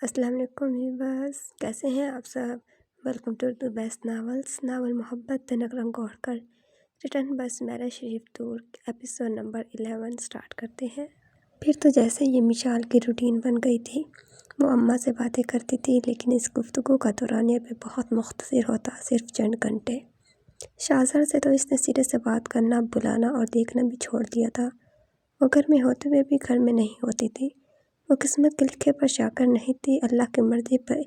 السلام علیکم ویورز، کیسے ہیں آپ سب؟ Welcome to the best novel محبت نگ رنگوڑ کر ریٹن بس میرا شریف دور ایپیسوڈ نمبر 11 سٹارٹ کرتے ہیں۔ پھر تو جیسے یہ مشال کی روٹین بن گئی تھی، وہ اماں سے باتیں کرتی تھی، لیکن اس گفتگو کا دورانیہ بھی بہت مختصر ہوتا، صرف چند گھنٹے۔ شاہزار سے تو اس نے سرے سے بات کرنا، بلانا اور دیکھنا بھی چھوڑ دیا تھا۔ وہ گھر میں ہوتے ہوئے بھی گھر میں نہیں ہوتی تھی۔ وہ قسمت کے لکھے پر شاکر نہیں تھی، اللہ کی مرضی پر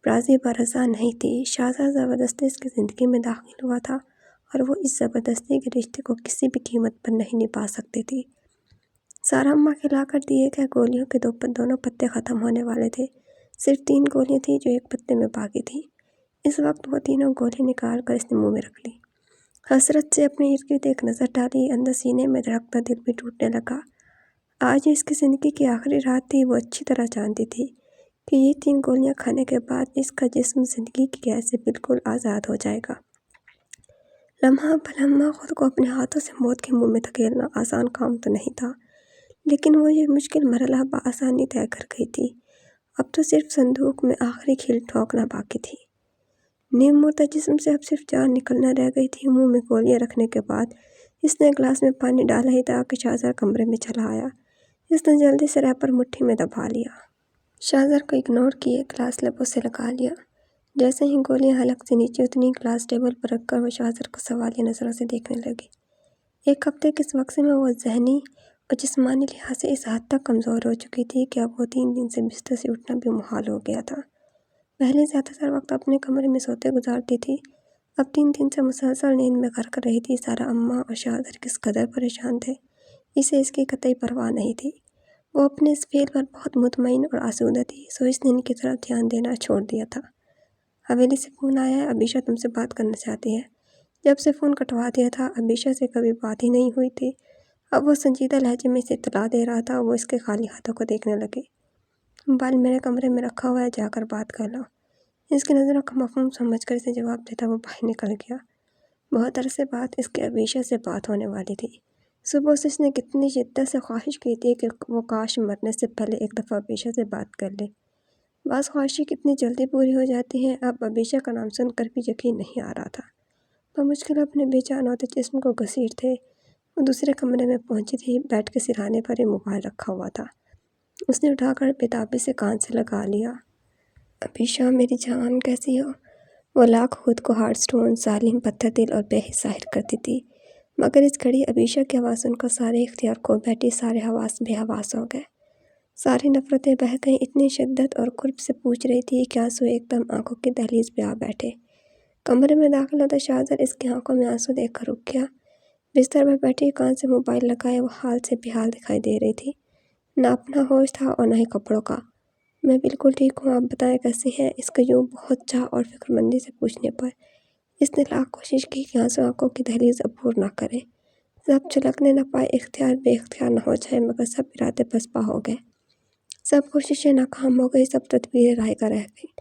راضی برضا نہیں تھی۔ شاہزار زبردستی اس کی زندگی میں داخل ہوا تھا اور وہ اس زبردستی کے رشتے کو کسی بھی قیمت پر نہیں نبھا سکتی تھی۔ سارا اماں کھلا کر دیے گئے گولیوں کے دونوں پتے ختم ہونے والے تھے۔ صرف 3 گولیاں تھیں جو ایک پتے میں باقی تھیں۔ اس وقت وہ تینوں گولیاں نکال کر اس نے منہ میں رکھ لی۔ حسرت سے اپنے ارد گرد ایک نظر ڈالی، اندر سینے میں دھڑکتا دل بھی ٹوٹنے لگا۔ آج اس کی زندگی کی آخری رات تھی۔ وہ اچھی طرح جانتی تھی کہ یہ 3 گولیاں کھانے کے بعد اس کا جسم زندگی کی قید سے بالکل آزاد ہو جائے گا۔ لمحہ بلمحہ خود کو اپنے ہاتھوں سے موت کے منہ میں دھکیلنا آسان کام تو نہیں تھا، لیکن وہ یہ مشکل مرحلہ بآسانی طے کر گئی تھی۔ اب تو صرف صندوق میں آخری کیل ٹھوکنا باقی تھی۔ نیم مردہ جسم سے اب صرف جان نکلنا رہ گئی تھی۔ منہ میں گولیاں رکھنے کے بعد اس نے گلاس میں پانی ڈالا ہی تھا کہ شاہزار کمرے میں چلا آیا۔ اس نے جلدی سے ریپر مٹھی میں دبا لیا۔ شاہزار کو اگنور کیے گلاس لبوں سے لگا لیا۔ جیسے ہی گولیاں حلق سے نیچے اتنی، گلاس ٹیبل پر رکھ کر وہ شاہزار کو سوالیہ نظروں سے دیکھنے لگی۔ ایک ہفتے کے اس وقفے میں وہ ذہنی اور جسمانی لحاظ سے اس حد تک کمزور ہو چکی تھی کہ اب وہ 3 دن سے بستر سے اٹھنا بھی محال ہو گیا تھا۔ پہلے زیادہ تر وقت اپنے کمرے میں سوتے گزارتی تھی، اب 3 دن سے مسلسل نیند میں غرق رہی تھی۔ سارا اماں اور شاہزار کس قدر پریشان تھے، اسے اس کی قطعی پرواہ نہیں تھی۔ وہ اپنے اس فعل پر بہت مطمئن اور آسودہ تھی، سو اس نے ان کی طرف دھیان دینا چھوڑ دیا تھا۔ حویلی سے فون آیا ہے، عبیشہ تم سے بات کرنا چاہتی ہے۔ جب سے فون کٹوا دیا تھا، عبیشہ سے کبھی بات ہی نہیں ہوئی تھی۔ اب وہ سنجیدہ لہجے میں اسے اطلاع دے رہا تھا۔ وہ اس کے خالی ہاتھوں کو دیکھنے لگی۔ موبائل میرے کمرے میں رکھا ہوا ہے، جا کر بات کر لو۔ اس کی نظروں کا مفہوم سمجھ کر اسے جواب دیتا وہ باہر نکل گیا۔ بہت عرصے بعد اس کی عبیشہ سے بات ہونے والی تھی۔ صبح سے اس نے کتنی شدت سے خواہش کی تھی کہ وہ کاش مرنے سے پہلے ایک دفعہ عبیشہ سے بات کر لے۔ بعض خواہشیں کتنی جلدی پوری ہو جاتی ہیں۔ اب عبیشہ کا نام سن کر بھی یقین نہیں آ رہا تھا۔ بمشکل اپنے بے جان ہوتے جسم کو گھسیٹتے وہ دوسرے کمرے میں پہنچی تھی۔ بیڈ کے سرہانے پر ہی موبائل رکھا ہوا تھا۔ اس نے اٹھا کر بےتابی سے کان سے لگا لیا۔ عبیشہ میری جان، کیسی ہو؟ وہ لاکھ خود کو ہارڈ سٹون، ظالم، پتھر دل اور بے حس ظاہر کرتی تھی، مگر اس گھڑی عبیشہ کی آواز سن کر سارے اختیار کھو بیٹھی۔ سارے حواس بے حواس ہو گئے، ساری نفرتیں بہہ گئیں۔ اتنی شدت اور قرب سے پوچھ رہی تھی کہ آنسو ایک دم آنکھوں کی دہلیز پہ آ بیٹھے۔ کمرے میں داخل ہوتا شاہزار اس کی آنکھوں میں آنسو دیکھ کر رک گیا۔ بستر پر بیٹھی کان سے موبائل لگائے وہ حال سے بے حال دکھائی دے رہی تھی۔ نہ اپنا ہوش تھا اور نہ ہی کپڑوں کا۔ میں بالکل ٹھیک ہوں، آپ بتائیں کیسی ہیں؟ اس کا یوں بہت چاہ اور فکر مندی سے پوچھنے پر اس نے لاکھ کوشش کی کہ آنسو آنکھوں کی دہلیز عبور نہ کرے، سب چھلکنے نہ پائے، اختیار بے اختیار نہ ہو جائے، مگر سب ارادے پسپا ہو گئے، سب کوششیں ناکام ہو گئی، سب تدبیریں رائگاں رہ گئیں۔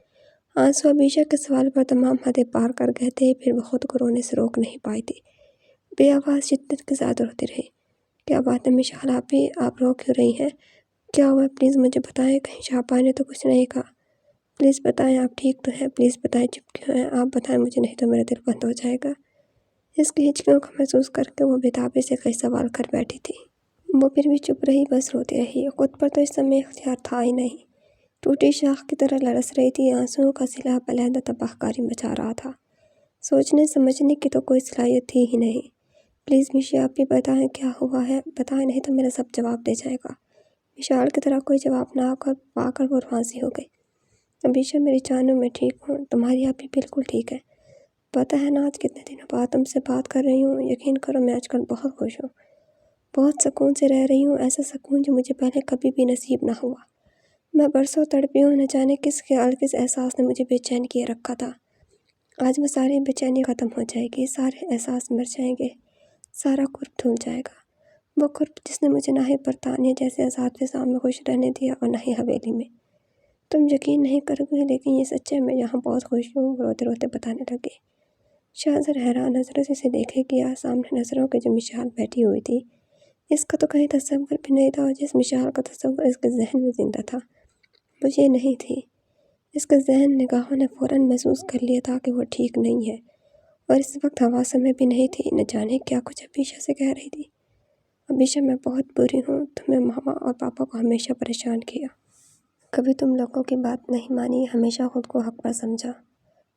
آنسو عبیشہ کے سوال پر تمام حدیں پار کر گئے تھے، پھر وہ خود کو رونے سے روک نہیں پائی تھی۔ بے آواز شدت کے ساتھ روتی رہی۔ کیا بات ہے مشال آپی، آپ رو کیوں رہی ہیں؟ کیا ہوا ہے؟ پلیز مجھے بتائیں۔ کہیں شاپا نے تو کچھ نہیں کہا؟ پلیز بتائیں، آپ ٹھیک تو ہیں؟ پلیز بتائیں، چپ کیوں ہیں آپ؟ بتائیں مجھے، نہیں تو میرا دل بند ہو جائے گا۔ اس کی ہچکیوں کو محسوس کر کے وہ بےتابی سے کئی سوال کر بیٹھی تھی۔ وہ پھر بھی چپ رہی، بس روتی رہی۔ خود پر تو اس سمے اختیار تھا ہی نہیں، ٹوٹی شاخ کی طرح لرز رہی تھی۔ آنسوؤں کا سیلاب علیحدہ تباہ کاری مچا رہا تھا۔ سوچنے سمجھنے کی تو کوئی صلاحیت تھی ہی نہیں۔ پلیز مشی آپی بتائیں کیا ہوا ہے، بتائیں، نہیں تو میرا سب جواب دے جائے گا۔ مشال کی طرح کوئی جواب نہ پا کر وہ رانسی ہو گئی۔ عبیشہ میری جانو، میں ٹھیک ہوں، تمہاری آپی بالکل ٹھیک ہے۔ پتہ ہے نا آج کتنے دنوں بعد تم سے بات کر رہی ہوں؟ یقین کرو میں آج کل بہت خوش ہوں، بہت سکون سے رہ رہی ہوں، ایسا سکون جو مجھے پہلے کبھی بھی نصیب نہ ہوا۔ میں برسوں تڑپی ہوں، نہ جانے کس خیال، کس احساس نے مجھے بے چین کیے رکھا تھا۔ آج وہ ساری بے چینی ختم ہو جائے گی، سارے احساس مر جائیں گے، سارا قرب دھل جائے گا۔ وہ قرب جس نے مجھے نہ ہی برطانیہ جیسے آزاد فضا میں خوش رہنے دیا اور نہ ہی حویلی میں۔ تم یقین نہیں کرو گے لیکن یہ سچ ہے، میں یہاں بہت خوش ہوں، وہ روتے روتے بتانے لگی۔ شاہزار حیران نظروں سے اسے دیکھے گیا۔ سامنے نظروں کے جو مشال بیٹھی ہوئی تھی، اس کا تو کہیں تصور بھی نہیں تھا، اور جس مشال کا تصور اس کے ذہن میں زندہ تھا مجھے نہیں تھی۔ اس کا ذہن نگاہوں نے فوراً محسوس کر لیا تھا کہ وہ ٹھیک نہیں ہے، اور اس وقت حواسوں میں بھی نہیں تھی۔ نہ جانے کیا کچھ عبیشہ سے کہہ رہی تھی۔ عبیشہ، میں بہت بری ہوں، تمہیں ماما اور پاپا کو ہمیشہ پریشان کیا، کبھی تم لوگوں کی بات نہیں مانی، ہمیشہ خود کو حق پر سمجھا،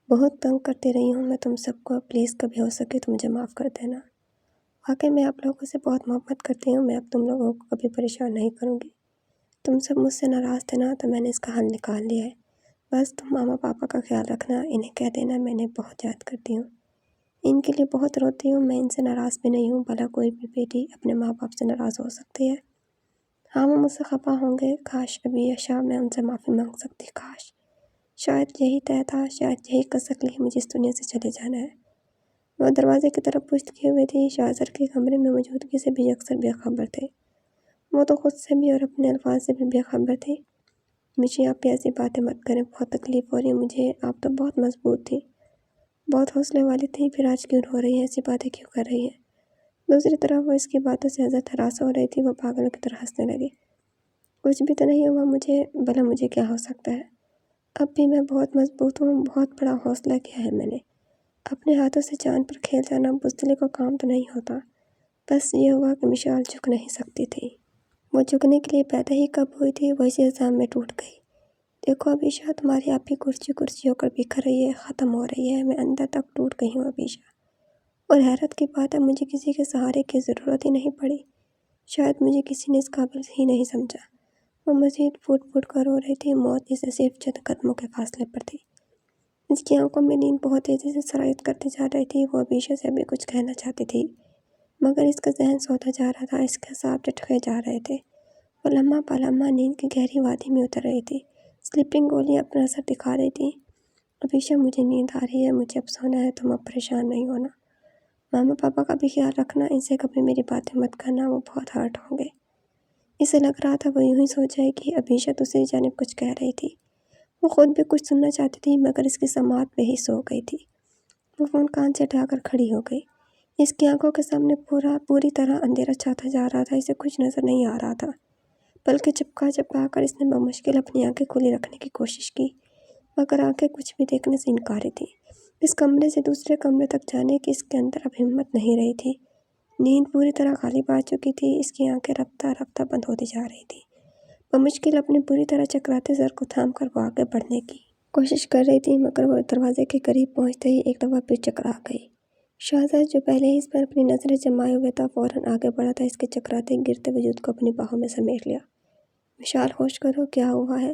بہت تنگ کرتی رہی ہوں میں تم سب کو، پلیز کبھی ہو سکے تو مجھے معاف کر دینا۔ واقعی میں آپ لوگوں سے بہت محبت کرتی ہوں، میں اب تم لوگوں کو کبھی پریشان نہیں کروں گی۔ تم سب مجھ سے ناراض تھے نا، تو میں نے اس کا حل نکال لیا ہے۔ بس تم ماما پاپا کا خیال رکھنا، انہیں کہہ دینا میں انہیں بہت یاد کرتی ہوں، ان کے لیے بہت روتی ہوں، میں ان سے ناراض بھی نہیں ہوں، بھلا کوئی بھی بیٹی اپنے ماں باپ سے ناراض ہو سکتی ہے؟ ہاں وہ مجھ سے خفا ہوں گے، کاش عبیشہ میں ان سے معافی مانگ سکتی، کاش۔ شاید یہی طے تھا، شاید یہی کسک لی مجھے اس دنیا سے چلے جانا ہے۔ وہ دروازے کی طرف پشت کیے ہوئے تھی، شاہزر کے کمرے میں موجودگی سے بھی اکثر بے خبر تھے۔ وہ تو خود سے بھی اور اپنے الفاظ سے بھی بے خبر تھی۔ مجھے آپ ایسی باتیں مت کریں، بہت تکلیف ہو رہی ہے مجھے، آپ تو بہت مضبوط تھی، بہت حوصلے والی تھی، پھر آج کیوں ہو رہی ہیں، ایسی باتیں کیوں کر رہی ہیں؟ دوسری طرف وہ اس کی باتوں سے حضرت ہراس ہو رہی تھی، وہ پاگلوں کی طرح ہنسنے لگی۔ کچھ بھی تو نہیں ہوا مجھے، بھلا مجھے کیا ہو سکتا ہے؟ اب بھی میں بہت مضبوط ہوں، بہت بڑا حوصلہ کیا ہے میں نے، اپنے ہاتھوں سے جان پر کھیل جانا بزدلی کا کام تو نہیں ہوتا۔ بس یہ ہوا کہ مشال جھک نہیں سکتی تھی، وہ جھکنے کے لیے پیدا ہی کب ہوئی تھی، وہ اسی الزام میں ٹوٹ گئی۔ دیکھو عبیشہ، تمہاری آپ ہی کرسی ہو کر بکھر رہی ہے، ختم ہو رہی ہے، میں اندر تک ٹوٹ گئی ہوں عبیشہ، اور حیرت کی بات ہے مجھے کسی کے سہارے کی ضرورت ہی نہیں پڑی، شاید مجھے کسی نے اس قابل ہی نہیں سمجھا۔ وہ مزید پھوٹ پھوٹ کر رو رہی تھی، موت اس سے صرف چند قدموں کے فاصلے پر تھی۔ اس کی آنکھوں میں نیند بہت تیزی سے سرایت کرتی جا رہی تھی، وہ عبیشہ سے بھی کچھ کہنا چاہتی تھی، مگر اس کا ذہن سوتا جا رہا تھا، اس کے اعصاب جھٹکے جا رہے تھے، وہ لمحہ پہ لمحہ نیند کی گہری وادی میں اتر رہی تھی، سلیپنگ گولیاں اپنا اثر دکھا رہی تھیں۔ عبیشہ، مجھے نیند آ رہی ہے، مجھے اب سونا ہے، تم اب پریشان نہیں ہونا، ماما پاپا کا بھی خیال رکھنا، ان سے کبھی میری باتیں مت کرنا، وہ بہت ہرٹ ہوں گے۔ اسے لگ رہا تھا وہ یوں ہی سو جائے گی۔ عبیشہ دوسری جانب کچھ کہہ رہی تھی، وہ خود بھی کچھ سننا چاہتی تھی، مگر اس کی سماعت میں ہی سو گئی تھی۔ وہ فون کان سے ہٹا کر کھڑی ہو گئی، اس کی آنکھوں کے سامنے پوری طرح اندھیرا چھاتا جا رہا تھا، اسے کچھ نظر نہیں آ رہا تھا، بلکہ چپکا چپکا کر اس نے بمشکل اپنی آنکھیں کھلی رکھنے کی کوشش کی، مگر آنکھیں کچھ بھی دیکھنے سے انکاری تھیں۔ اس کمرے سے دوسرے کمرے تک جانے کی اس کے اندر اب ہمت نہیں رہی تھی، نیند پوری طرح غالب آ چکی تھی، اس کی آنکھیں رفتہ رفتہ بند ہوتی جا رہی تھیں، بمشکل اپنے پوری طرح چکراتے سر کو تھام کر وہ آگے بڑھنے کی کوشش کر رہی تھی، مگر وہ دروازے کے قریب پہنچتے ہی ایک دفعہ پھر چکرا گئی۔ شہزاد جو پہلے ہی اس پر اپنی نظریں جمائے ہوئے تھا، فوراً آگے بڑھا تھا، اس کے چکراتے گرتے وجود کو اپنی باہوں میں سمیٹ لیا۔ مشال، ہوش کرو، کیا ہوا ہے؟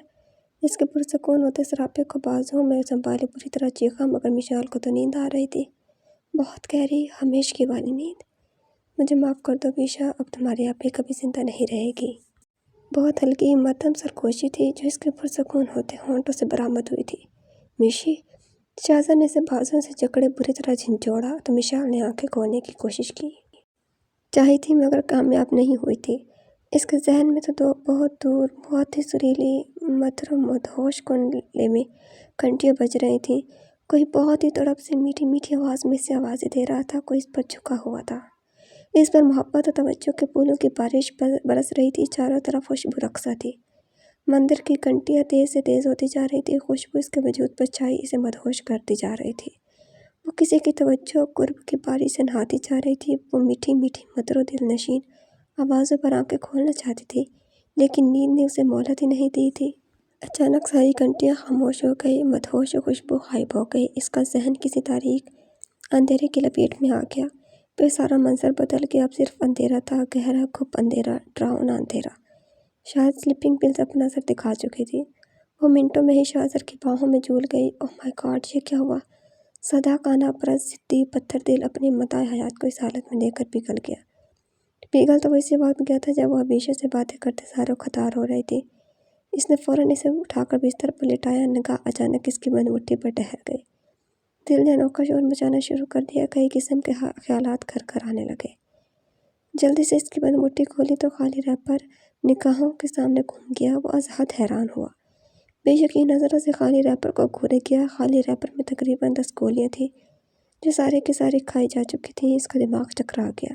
اس کے پرسکون ہوتے سراپے کو بازوں میں سنبھالے پوری طرح چیخا، مگر مشال کو تو نیند آ رہی تھی، بہت گہری ہمیشگی والی نیند۔ مجھے معاف کر دو عبیشہ، اب تمہاری آپ بھی کبھی زندہ نہیں رہے گی۔ بہت ہلکی مدھم سرگوشی تھی جو اس کے پرسکون ہوتے ہونٹوں سے برآمد ہوئی تھی۔ مشی، شہزاد نے اسے بازوں سے جکڑے بری طرح جھنجھوڑا تو مشال نے آنکھیں کھولنے کی کوشش کی چاہی تھی، مگر کامیاب نہیں ہوئی تھی۔ اس کے ذہن میں تو بہت دور، بہت ہی سریلی، مدھر و مدہوش کنڈلی میں گھنٹیاں بج رہی تھیں، کوئی بہت ہی تڑپ سے میٹھی میٹھی آواز میں سے آوازیں دے رہا تھا، کوئی اس پر جھکا ہوا تھا، اس پر محبت اور توجہ کے پھولوں کی بارش برس رہی تھی، چاروں طرف خوشبو رقصہ تھی، مندر کی گھنٹیاں تیز سے تیز ہوتی جا رہی تھی، خوشبو اس کے وجود پر چھائی اسے مدہوش کرتی جا رہی تھی، وہ کسی کی توجہ اور قرب کی باری سے نہاتی جا رہی تھی، وہ میٹھی میٹھی مدر و دل نشین آوازوں پر آنکھیں کھولنا چاہتی تھی، لیکن نیند نے اسے مہلت ہی نہیں دی تھی۔ اچانک ساری گھنٹیاں خاموش ہو گئی، مدہوش خوشبو غائب ہو گئی، اس کا ذہن کسی تاریک اندھیرے کی لپیٹ میں آ گیا، پھر سارا منظر بدل گیا، اب صرف اندھیرا تھا، گہرا گھپ اندھیرا، ڈراؤنا اندھیرا۔ شاید سلیپنگ پلز اپنا اثر دکھا چکی تھی، وہ منٹوں میں ہی شہزاد کی باہوں میں جھول گئی۔ اوہ مائی گاڈ، یہ کیا ہوا؟ صادقانہ پرست ضدی پتھر دل اپنی متاع حیات کو اس حالت میں دیکھ کر پگھل گیا۔ پگھل تو وہ اسی وقت گیا تھا جب وہ عبیشہ سے باتیں کرتے سارے خطار ہو رہی تھی۔ اس نے فوراً اسے اٹھا کر بستر پر لٹایا، نگاہ اچانک اس کی بند مٹھی پر ٹھہر گئی، دل نے انوکھا شور مچانا شروع کر دیا، کئی قسم کے خیالات گھر گھر آنے لگے۔ جلدی سے اس کی بند مٹھی کھولی تو خالی ریپر نگاہوں کے سامنے گھوم گیا، وہ از حد حیران ہوا، بے یقین نظروں سے خالی ریپر کو گھورے گیا، خالی ریپر میں تقریباً 10 گولیاں تھیں جو سارے کی ساری کھائی جا چکی تھیں، اس کا دماغ چکرا گیا،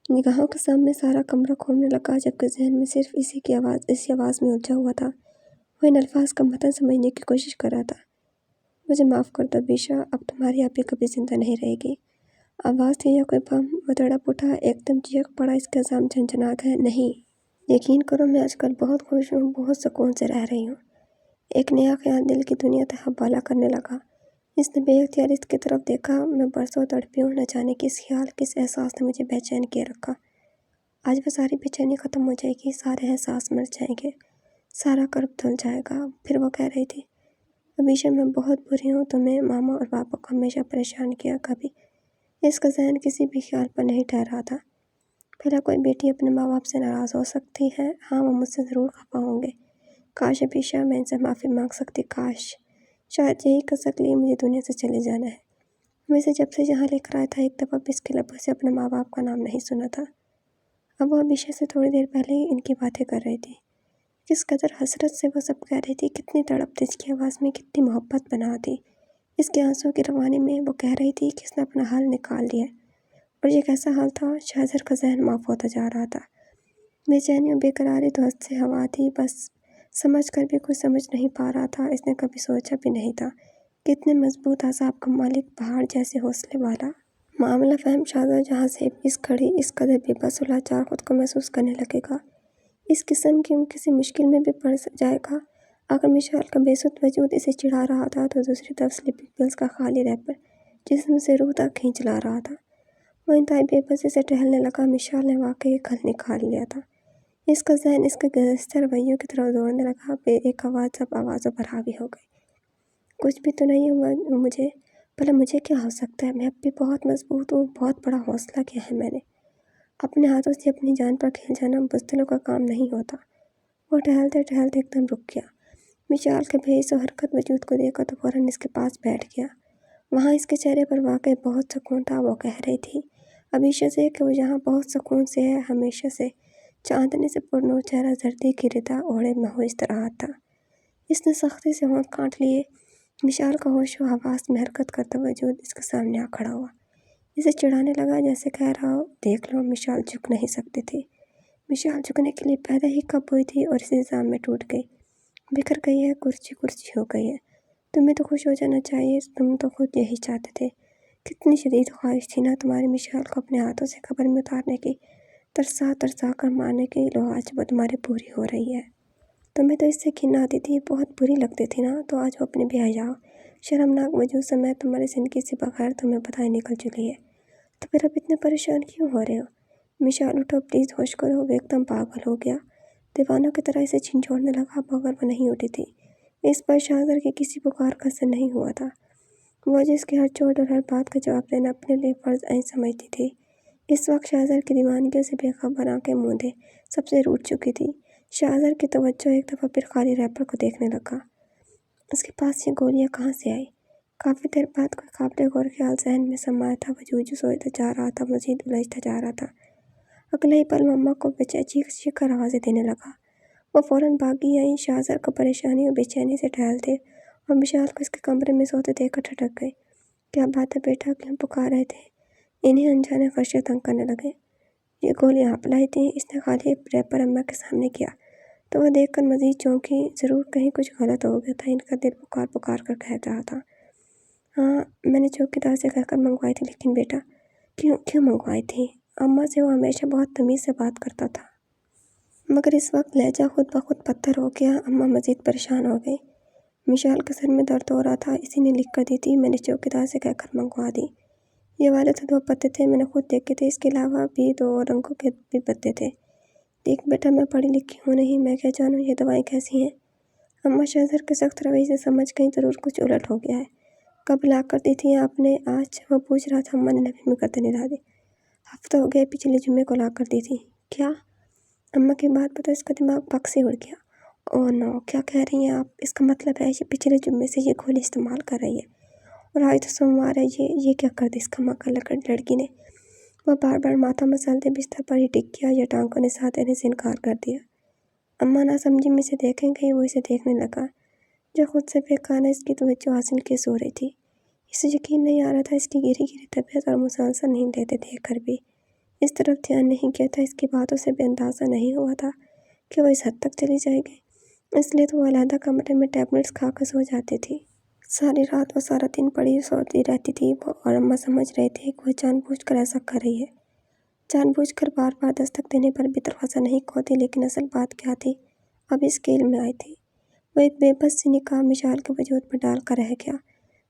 نگاہوں کے سامنے سارا کمرہ گھومنے لگا، جبکہ ذہن میں صرف اسی آواز میں الجھا ہوا تھا، وہ ان الفاظ کا متن سمجھنے کی کوشش کر رہا تھا۔ مجھے معاف کر دو بیشا، اب تمہاری آپی کبھی زندہ نہیں رہے گی۔ آواز تھی یا کوئی بم؟ وہ تڑپ اٹھا، ایک دم چیخ پڑا، اس کا الزام جھنجھناک ہے۔ نہیں، یقین کرو میں آج کل بہت خوش ہوں، بہت سکون سے رہ رہی ہوں۔ ایک نیا خیال دل کی دنیا تک حوالہ کرنے لگا۔ اس نے بے اختیار اس کی طرف دیکھا۔ میں برسوں تڑپی ہوں، نہ جانے کس خیال، کس احساس نے مجھے بے چین کیے رکھا۔ آج وہ ساری بے چینی ختم ہو جائے گی، سارے احساس مر جائیں گے، سارا کرب دھل جائے گا۔ پھر وہ کہہ رہی تھی، ابیشا میں بہت بری ہوں، تمہیں، ماما اور پاپا کو ہمیشہ پریشان کیا۔ کبھی اس کا ذہن کسی بھی خیال پر نہیں ٹھہرا تھا۔ پہلا کوئی بیٹی اپنے ماں باپ سے ناراض ہو سکتی ہے؟ ہاں، وہ مجھ سے ضرور خفا ہوں گے۔ کاش ابیشا میں ان سے معافی مانگ سکتی، کاش۔ شاید یہی کسک لیے مجھے دنیا سے چلے جانا ہے۔ میں اسے جب سے یہاں لے کر آیا تھا، ایک دفعہ بھی اس کے لبوں سے اپنے ماں باپ کا نام نہیں سنا تھا۔ اب وہ ابیشا سے تھوڑی دیر پہلے ہی ان کی باتیں کر رہی تھی۔ کس قدر حسرت سے وہ سب کہہ رہی تھی، کتنی تڑپ تھی اس کی آواز میں، کتنی محبت بنا تھی اس کے آنسوں کی روانی میں۔ وہ کہہ رہی تھی کہ اس نے اپنا حال نکال لیا ہے۔ اور یہ کیسا حال تھا؟ شہزر کا ذہن معاف ہوتا جا رہا تھا۔ بے چینی اور بے قراری تو حد سے ہوا تھی، بس سمجھ کر بھی کوئی سمجھ نہیں پا رہا تھا۔ اس نے کبھی سوچا بھی نہیں تھا کہ اتنے مضبوط اعصاب کا مالک، پہاڑ جیسے حوصلے والا، معاملہ فہم شہزادہ جہاں سے اس گھڑی اس قدر بے بس و لاچار خود کو محسوس کرنے لگے گا، اس قسم کی کسی مشکل میں بھی پڑ جائے گا۔ اگر مشال کا بے سود وجود اسے چڑھا رہا تھا، تو دوسری طرف سلیپنگ پلز کا خالی ریپر جسم سے روح تک کھینچ لا رہا تھا۔ وہ انتہائی بے بسی سے ٹہلنے لگا۔ مشال نے واقعی ایک حل نکال لیا تھا۔ اس کا ذہن اس کے گزشتہ رویوں کی طرف دوڑنے لگا۔ ایک آواز سب آوازوں پر حاوی ہو گئی، کچھ بھی تو نہیں ہوا مجھے؟ بھلا مجھے کیا ہو سکتا ہے؟ میں اب بھی بہت مضبوط ہوں، بہت بڑا حوصلہ کیا ہے میں نے۔ اپنے ہاتھوں سے اپنی جان پر کھیل جانا بزدلوں کا کام نہیں ہوتا۔ وہ ٹہلتے ٹہلتے ایک دم رک گیا۔ مشال کے بے حس و حرکت وجود کو دیکھا تو فوراً اس کے پاس بیٹھ گیا۔ وہاں اس کے چہرے پر واقعی بہت سکون تھا۔ وہ کہہ رہی تھی ابیشا سے کہ وہ یہاں بہت سکون سے ہے، ہمیشہ سے۔ چاندنی سے پرنور چہرہ زردی کی ردا اوڑھے محو استراحت تھا۔ اس نے سختی سے ہونٹ کاٹ لیے۔ مشال کا ہوش و حواس میں حرکت کرتا وجود اس کے سامنے آ کھڑا ہوا۔ اسے چڑھانے لگا، جیسے کہہ رہا ہو، دیکھ لو، مشال جھک نہیں سکتی تھی۔ مشال جھکنے کے لیے پیدا ہی کب ہوئی تھی اور اس نظام میں ٹوٹ گئی، بکھر گئی ہے، کرچی کرچی ہو گئی ہے۔ تمہیں تو خوش ہو جانا چاہیے، تم تو خود یہی چاہتے تھے۔ کتنی شدید خواہش تھی نا تمہاری مشال کو اپنے ہاتھوں سے قبر میں اتارنے کی، ترسا ترسا کر مارنے کی، لو آج وہ تمہاری پوری ہو رہی ہے۔ تمہیں تو اس سے گھن آتی تھی، بہت بری لگتی تھی نا، تو آج وہ اپنے بے حیا شرمناک وجود سمیت تمہاری زندگی سے بغیر تمہیں پتہ ہی نکل چکی ہے۔ تو پھر اب اتنے پریشان کیوں ہو رہے ہو؟ مشال اٹھو، پلیز ہوش کرو۔ وہ ایک دم پاگل ہو گیا، دیوانوں کی طرح اسے جھنجھوڑنے لگا، مگر وہ نہیں اٹھی تھی۔ اس پر شہزر کی کسی پکار کا اثر نہیں ہوا تھا۔ وہ جس کی ہر چوٹ اور ہر بات کا جواب دینا اپنے لیے فرض عین سمجھتی تھی، اس وقت شہزر کی دیوانگیوں سے بے خبر آنکھیں موندے سب سے روٹھ چکی تھی۔ شہزر کی توجہ ایک دفعہ پھر خالی ریپر کو دیکھنے لگا۔ اس کے پاس یہ گولیاں کہاں سے آئی؟ کافی دیر بعد کوئی قابل غور خیال ذہن میں سمایا تھا۔ وجود جو سوچتا جا رہا تھا، مزید الجھتا جا رہا تھا۔ اگلے ہی پل مما کو چیخ چیخ کر آوازیں دینے لگا۔ وہ فوراً بھاگی آئیں۔ شہزر کو پریشانی اور بے چینی سے ٹہلتے اور مشال کو اس کے کمرے میں سوتے دیکھ کر ٹھٹک گئی۔ کیا بات ہے بیٹا، کیوں پکار رہے تھے؟ انہیں انجانے خرچے تنگ کرنے لگے۔ یہ گولیاں آپ لائی تھیں؟ اس نے خالی ریپر اماں کے سامنے کیا تو وہ دیکھ کر مزید چونکی، ضرور کہیں کچھ غلط ہو گیا تھا۔ ان کا دل پکار پکار کر کہہ رہا تھا، ہاں میں نے چوکیدار سے کہہ کر منگوائی تھی، لیکن بیٹا کیوں منگوائی تھی؟ اماں سے وہ ہمیشہ بہت تمیز سے بات کرتا تھا، مگر اس وقت لہجہ خود بخود پتھر ہو گیا۔ اماں مزید پریشان ہو گئی۔ مشال کے سر میں درد ہو رہا تھا، اسی نے لکھ کر دی تھی، میں نے چوکیدار سے کہہ کر منگوا دی۔ یہ والے تو 2 پتے تھے، میں نے خود دیکھے تھے، اس کے علاوہ بھی 2 اور رنگوں کے بھی پتے تھے۔ دیکھ بیٹا، میں پڑھی لکھی ہوں نہیں، میں کیا جانوں یہ دوائیں کیسی ہیں؟ اماں شہزر کے سخت رویے سے سمجھ گئیں، ضرور کچھ الٹ ہو گیا ہے۔ کب لا کر دی تھی آپ نے؟ آج؟ وہ پوچھ رہا تھا۔ اماں نے نفی میں گردن ہلا دی۔ ہفتہ ہو گیا، پچھلے جمعے کو لا کر دی تھی۔ کیا؟ اماں کی بات پر تو اس کا دماغ پک سے اڑ گیا۔ اوہ نو، کیا کہہ رہی ہیں آپ؟ اس کا مطلب ہے یہ پچھلے جمعے سے یہ گولی استعمال کر رہی ہے، اور آج تو سوموار ہے۔ یہ کیا کر دی اس کا مکر لڑکی نے؟ وہ بار بار ماتھا مسلتے بستر پر ہی ٹک گیا، یا ٹانگوں نے ساتھ دینے سے انکار کر دیا۔ اماں نہ سمجھی میں اسے دیکھیں گئی۔ وہ اسے دیکھنے لگا جو خود سے بے قانا اس کی توجہ حاصل کیے سو رہی تھی۔ اسے یقین نہیں آ رہا تھا، اس کی گری گری طبیعت اور مسلسل نیند لیتے دیکھ کر بھی اس طرف دھیان نہیں کیا تھا۔ اس کی باتوں سے بھی اندازہ نہیں ہوا تھا کہ وہ اس حد تک چلی جائے گی۔ اس لیے تو وہ علیحدہ کمرے میں ٹیبلٹس کھا کر سو جاتی تھی۔ ساری رات اور سارا دن پڑی سوتی رہتی تھی وہ، اور اماں سمجھ رہے تھے کہ وہ جان بوجھ کر ایسا کر رہی ہے، جان بوجھ کر بار بار دستک دینے پر بھی دروازہ نہیں کھولتی۔ لیکن اصل بات کیا تھی، اب اس کے علم میں آئی تھی۔ وہ ایک بے بس سی نگاہ مشال کے وجود پر ڈال کر رہ گیا۔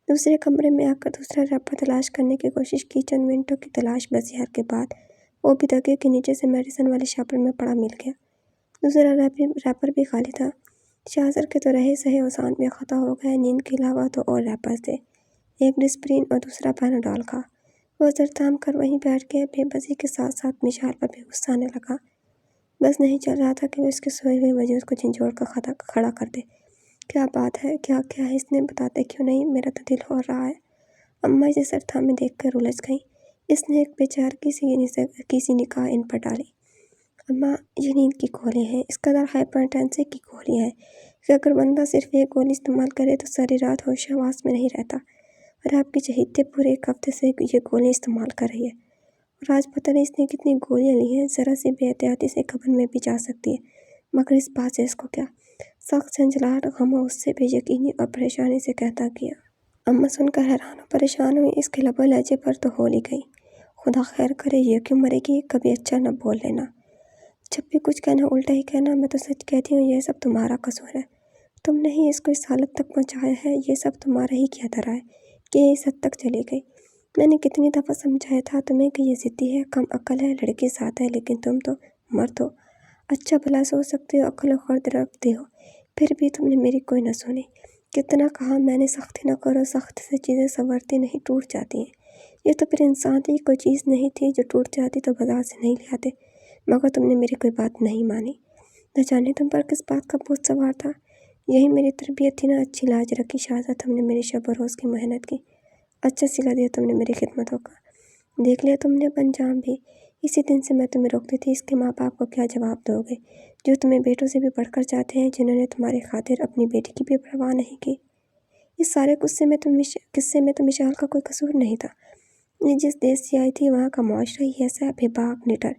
دوسرے کمرے میں آ کر دوسرا ریپر تلاش کرنے کی کوشش کی۔ چند منٹوں کی تلاش بسیار کے بعد وہ بھی دگے کے نیچے سے میڈیسن والے شاپر میں پڑا مل گیا۔ دوسرا ریپر بھی خالی تھا۔ شاہزر کے تو رہے سہے اوسان بھی خطا ہو گئے۔ نیند کے علاوہ دو اور ریپرز تھے، ایک ڈسپرین اور دوسرا پیناڈول کا۔ وہ سر تھام کر وہیں بیٹھ گیا۔ بے بسی کے ساتھ ساتھ مشال پر بھی غصہ آنے لگا۔ بس نہیں چل رہا تھا کہ وہ اس کے سوئے ہوئے وجود کو جھنجھوڑ کر کھڑا کر دے۔ کیا بات ہے، کیا ہے اس نے، بتاتے کیوں نہیں، میرا تو دل ہو رہا ہے۔ اماں اسے سر تھامے دیکھ کر الجھ گئیں۔ اس نے ایک بیچارگی سی نگاہ ان پر ڈالی۔ اماں، یہ نیند کی گولیاں ہیں، اس قدر ہائپر ٹینسی کی گولیاں ہیں کہ اگر بندہ صرف ایک گولی استعمال کرے تو ساری رات ہوش حواس میں نہیں رہتا، اور آپ کی چہیتے پورے ایک ہفتے سے یہ گولیاں استعمال کر رہی ہے، اور آج پتہ نہیں اس نے کتنی گولیاں لی ہیں۔ ذرا سی بے احتیاطی سے قبر میں بھی جا سکتی ہے، مگر اس بات سے اس کو کیا؟ سخت جھنجھلاہٹ، غم و غصے، بے یقینی اور پریشانی سے کہتا کیا۔ اماں سن کر حیران و پریشان ہوئی۔ اس کے لب و لہجے پر تو ہول ہی گئی۔ خدا خیر کرے، یہ کیوں مرے گی، کبھی اچھا نہ بول لینا، جب بھی کچھ کہنا الٹا ہی کہنا۔ میں تو سچ کہتی ہوں، یہ سب تمہارا قصور ہے، تم نے ہی اس کو اس حالت تک پہنچایا ہے، یہ سب تمہارا ہی کیا دھرا ہے کہ یہ اس حد تک چلی گئی۔ میں نے کتنی دفعہ سمجھایا تھا تمہیں کہ یہ ضدی ہے، کم عقل ہے، لڑکی ساتھ ہے، لیکن تم تو مرد ہو، اچھا بھلا سوچ سکتے ہو، عقل و خرد رکھتے ہو، پھر بھی تم نے میری کوئی نہ سنی۔ کتنا کہا میں نے سختی نہ کرو، سختی سے چیزیں سنورتی نہیں، ٹوٹ جاتی ہیں۔ یہ تو پھر انسان تھی، کوئی چیز نہیں تھی جو ٹوٹ جاتی تو بازار سے نہیں لے آتے، مگر تم نے میری کوئی بات نہیں مانی۔ نہ جانے تم پر کس بات کا بوجھ سوار تھا، یہی میری تربیت تھی نا۔ اچھی لاج رکھی شہزاد تم نے میری شب و روز کی محنت کی، اچھا سلا دیا تم نے میری خدمتوں کا، دیکھ لیا تم نے اب انجام بھی۔ اسی دن سے میں تمہیں روکتی تھی، اس کے ماں باپ کو کیا جواب دو گے جو تمہیں بیٹوں سے بھی بڑھ کر چاہتے ہیں، جنہوں نے تمہاری خاطر اپنی بیٹی کی بھی پرواہ نہیں کی۔ اس سارے قصے میں تو مشال کا کوئی قصور نہیں تھا۔ یہ جس دیش سے آئی تھی وہاں کا معاشرہ ہی ایسا بے باک نڈر،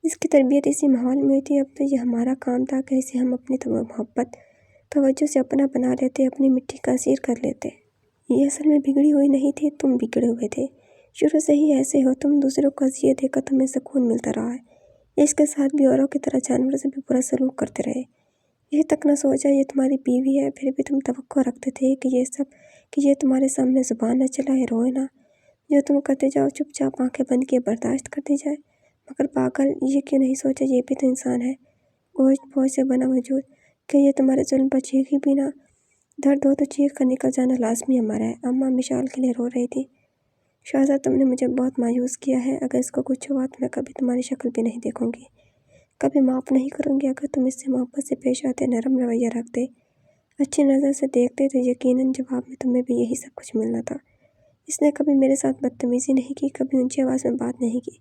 اس کی تربیت اسی ماحول میں ہوئی تھی۔ اب تو یہ ہمارا کام تھا کہ اسے ہم اپنی محبت توجہ سے اپنا بنا لیتے، اپنی مٹی کا اسیر کر لیتے۔ یہ اصل میں بگڑی ہوئی نہیں تھی، تم بگڑے ہوئے تھے، شروع سے ہی ایسے ہو تم، دوسروں کو اذیت دے کر تمہیں سکون ملتا رہا ہے، اس کے ساتھ بھی اوروں کی طرح جانوروں سے بھی برا سلوک کرتے رہے۔ یہ تک نہ سوچا یہ تمہاری بیوی ہے، پھر بھی تم توقع رکھتے تھے کہ یہ تمہارے سامنے زبان نہ چلائے، روئے نہ، جو تم کرتے جاؤ چپ چاپ آنکھیں بند کیے برداشت کرتی جائے۔ مگر پاگل، یہ کیوں نہیں سوچا یہ بھی تو انسان ہے، گوشت پوش سے بنا وجود، کہ یہ تمہارے ظلم پر چیخ ہی بھی نہ، درد ہو تو چیخ کر نکل جانا لازمی ہمارا ہے۔ اماں مشال کے لیے رو رہی تھی۔ شہزاد تم نے مجھے بہت مایوس کیا ہے، اگر اس کو کچھ ہوا تو میں کبھی تمہاری شکل بھی نہیں دیکھوں گی، کبھی معاف نہیں کروں گی۔ اگر تم اس سے محبت سے پیش آتے، نرم رویہ رکھتے، اچھی نظر سے دیکھتے تو یقیناً جواب میں تمہیں بھی یہی سب کچھ ملنا تھا۔ اس نے کبھی میرے ساتھ بدتمیزی نہیں کی، کبھی اونچی آواز میں بات نہیں کی،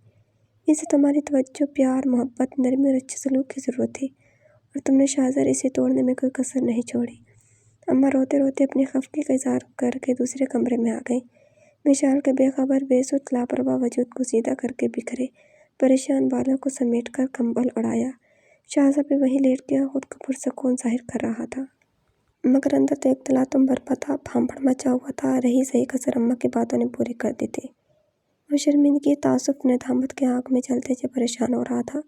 اسے تمہاری توجہ، پیار، محبت، نرمی اور اچھے سلوک کی ضرورت تھی، اور تم نے شہزاد اسے توڑنے میں کوئی کسر نہیں چھوڑی۔ اماں روتے روتے اپنی خفگی کا اظہار کر کے دوسرے کمرے میں آ گئیں۔ مشال کے بے خبر، بے سود، لاپرواہ وجود کو سیدھا کر کے بکھرے پریشان بالوں کو سمیٹ کر کمبل اڑایا۔ شہزاد بھی وہیں لیٹ گیا، خود کو پرسکون ظاہر کر رہا تھا، مگر اندر تو ایک تلاطم برپا تھا، بھانپڑ مچا ہوا تھا۔ رہی سہی کسر اماں کی باتوں نے پوری کر دی تھی۔ وہ شرمندگی، تعصب، ندامت کے آگ میں جلتے سے پریشان ہو رہا تھا۔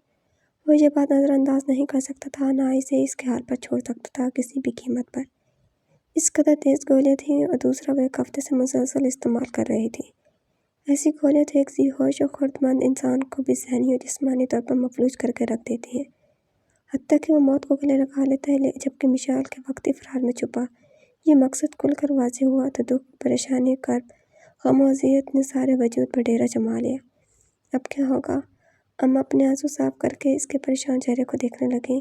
وہ یہ بات نظر انداز نہیں کر سکتا تھا، نہ اسے اس کے حال پر چھوڑ سکتا تھا کسی بھی قیمت پر۔ اس قدر تیز گولیاں تھیں، اور دوسرا وہ ایک ہفتے سے مسلسل استعمال کر رہی تھی۔ ایسی گولیاں تو ایک ذی ہوش و خردمند انسان کو بھی ذہنی اور جسمانی طور پر مفلوج کر کے رکھ دیتی ہیں، حتیٰ کہ وہ موت کو گلے لگا لیتا ہے۔ جبکہ مشال کے وقتی فرار میں چھپا یہ مقصد کھل کر واضح ہوا تو دکھ، پریشانی، کرب، غم و اذیت نے سارے وجود پر ڈیرا جما لیا۔ اب کیا ہوگا؟ اماں اپنے آنسو صاف کر کے اس کے پریشان چہرے کو دیکھنے لگیں۔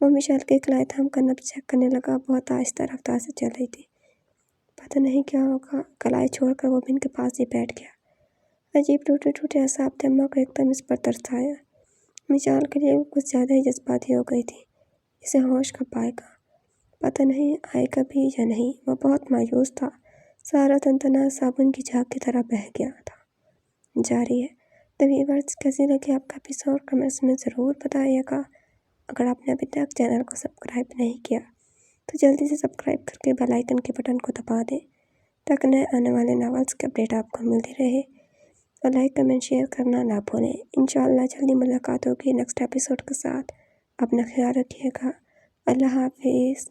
وہ مشال کے کلائی تھام کر نبض چیک کرنے لگا، بہت آہستہ رفتار سے چل رہی تھی۔ پتہ نہیں کیا ہوگا، کلائی چھوڑ کر وہ بن کے پاس ہی بیٹھ گیا۔ عجیب ٹوٹے ٹوٹے اعصاب تھے اماں کو، ایک دم اس پر ترس آیا۔ مشال کے لیے وہ کچھ زیادہ ہی جذباتی ہو گئی تھی، اسے ہوش کب آئے گا، پتہ نہیں آئے گا بھی یا نہیں۔ وہ بہت مایوس تھا، سارا تنتنا صابن کی جھاگ کی طرح بہہ گیا تھا۔ جاری ہے۔ تو ویورز، کیسی لگی آپ کا ایپیسوڈ، کمنٹس میں ضرور بتائیے گا۔ اگر آپ نے ابھی تک چینل کو سبسکرائب نہیں کیا تو جلدی سے سبسکرائب کر کے بیل آئیکن کے بٹن کو دبا دیں تاکہ نئے آنے والے ناولس کے اپڈیٹ آپ کو ملتی رہے، اور لائک کمنٹ شیئر کرنا نہ بھولیں۔ انشاءاللہ جلدی ملاقات ہوگی نیکسٹ ایپیسوڈ کے ساتھ۔ اپنا خیال رکھیے گا۔ اللہ حافظ۔